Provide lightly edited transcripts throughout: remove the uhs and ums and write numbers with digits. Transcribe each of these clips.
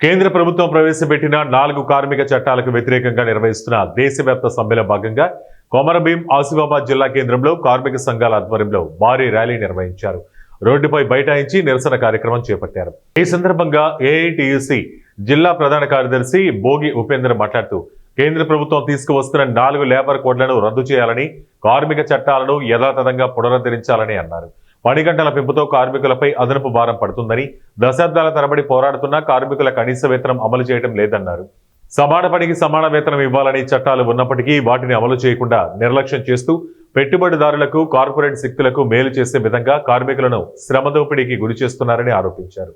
కేంద్ర ప్రభుత్వం ప్రవేశపెట్టిన 4 కార్మిక చట్టాలకు వ్యతిరేకంగా నిర్వహిస్తున్న దేశవ్యాప్త సమ్మెలో భాగంగా కొమరంభీం ఆసిఫాబాద్ జిల్లా కేంద్రంలో కార్మిక సంఘాల ఆధ్వర్యంలో భారీ ర్యాలీ నిర్వహించారు. రోడ్డుపై బైఠాయించి నిరసన కార్యక్రమం చేపట్టారు. ఈ సందర్భంగా ఏఐటియుసి జిల్లా ప్రధాన కార్యదర్శి భోగి ఉపేంద్ర మాట్లాడుతూ కేంద్ర ప్రభుత్వం తీసుకువస్తున్న 4 లేబర్ కోడ్లను రద్దు చేయాలని, కార్మిక చట్టాలను యథాతథంగా పునరుద్ధరించాలని అన్నారు. పని గంటల పెంపుతో కార్మికులపై అదనపు భారం పడుతుందని, దశాబ్దాల తరబడి పోరాడుతున్న కార్మికుల కనీస వేతనం అమలు చేయడం లేదన్నారు. సమాన పనికి సమాన వేతనం ఇవ్వాలని చట్టాలు ఉన్నప్పటికీ వాటిని అమలు చేయకుండా నిర్లక్ష్యం చేస్తూ పెట్టుబడిదారులకు, కార్పొరేట్ శక్తులకు మేలు చేసే విధంగా కార్మికులను శ్రమ దోపిడీకి గురి చేస్తున్నారని ఆరోపించారు.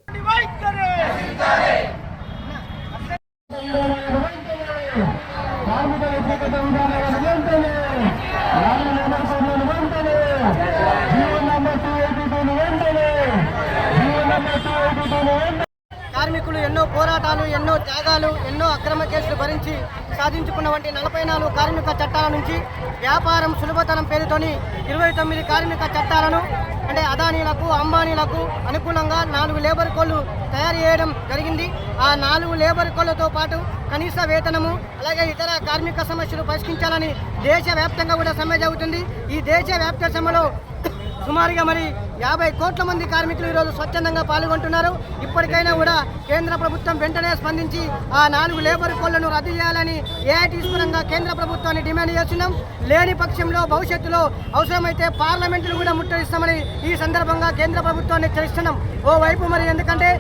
కార్మికులు ఎన్నో పోరాటాలు, ఎన్నో త్యాగాలు, ఎన్నో అక్రమ కేసులు భరించి సాధించుకున్న వంటి 44 కార్మిక చట్టాల నుంచి వ్యాపారం సులభతరం పేరుతోని 29 కార్మిక చట్టాలను అంటే అదానీలకు, అంబానీలకు అనుకూలంగా 4 లేబర్ కోడ్లు తయారు చేయడం జరిగింది. ఆ 4 లేబర్ కోడ్లతో పాటు కనీస వేతనము, అలాగే ఇతర కార్మిక సమస్యలు పరిష్కరించాలని దేశవ్యాప్తంగా కూడా సమ్మె జరుగుతుంది. ఈ దేశవ్యాప్త సమ్మెలో సుమారుగా 50 కోట్ల మంది కార్మికులు ఈరోజు స్వచ్ఛందంగా పాల్గొంటున్నారు. ఇప్పటికైనా కూడా కేంద్ర ప్రభుత్వం వెంటనే స్పందించి ఆ 4 లేబర్ కోడ్లను రద్దు చేయాలని ఏఐటీసీ పరంగా కేంద్ర ప్రభుత్వాన్ని డిమాండ్ చేస్తున్నాం. లేని పక్షంలో భవిష్యత్తులో అవసరమైతే పార్లమెంటును కూడా ముట్టడిస్తామని ఈ సందర్భంగా కేంద్ర ప్రభుత్వాన్ని హెచ్చరిస్తున్నాం. ఓవైపు ఎందుకంటే